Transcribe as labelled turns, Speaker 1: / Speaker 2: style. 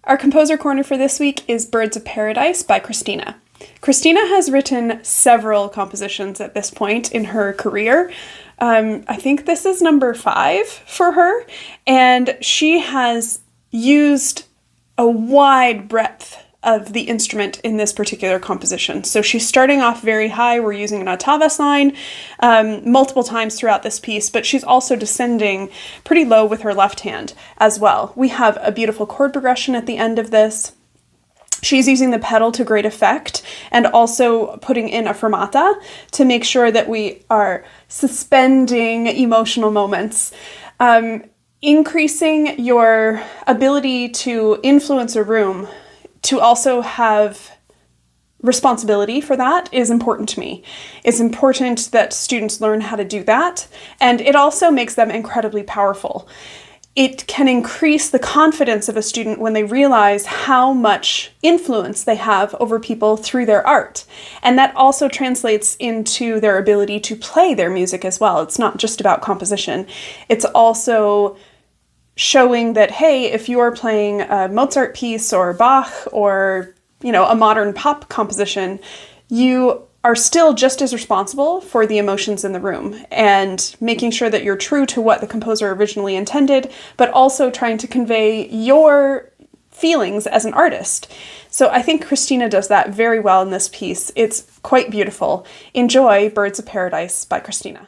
Speaker 1: Our composer corner for this week is Birds of Paradise by Christina. Christina has written several compositions at this point in her career. I think this is number 5 for her, and she has used a wide breadth of the instrument in this particular composition. So she's starting off very high. We're using an ottava sign multiple times throughout this piece, but she's also descending pretty low with her left hand as well. We have a beautiful chord progression at the end of this. She's using the pedal to great effect and also putting in a fermata to make sure that we are suspending emotional moments. Increasing your ability to influence a room, to also have responsibility for that, is important to me. It's important that students learn how to do that, and it also makes them incredibly powerful. It can increase the confidence of a student when they realize how much influence they have over people through their art. And that also translates into their ability to play their music as well. It's not just about composition. It's also showing that, hey, if you're playing a Mozart piece or Bach or, a modern pop composition, you are still just as responsible for the emotions in the room and making sure that you're true to what the composer originally intended, but also trying to convey your feelings as an artist. So I think Christina does that very well in this piece. It's quite beautiful. Enjoy Birds of Paradise by Christina.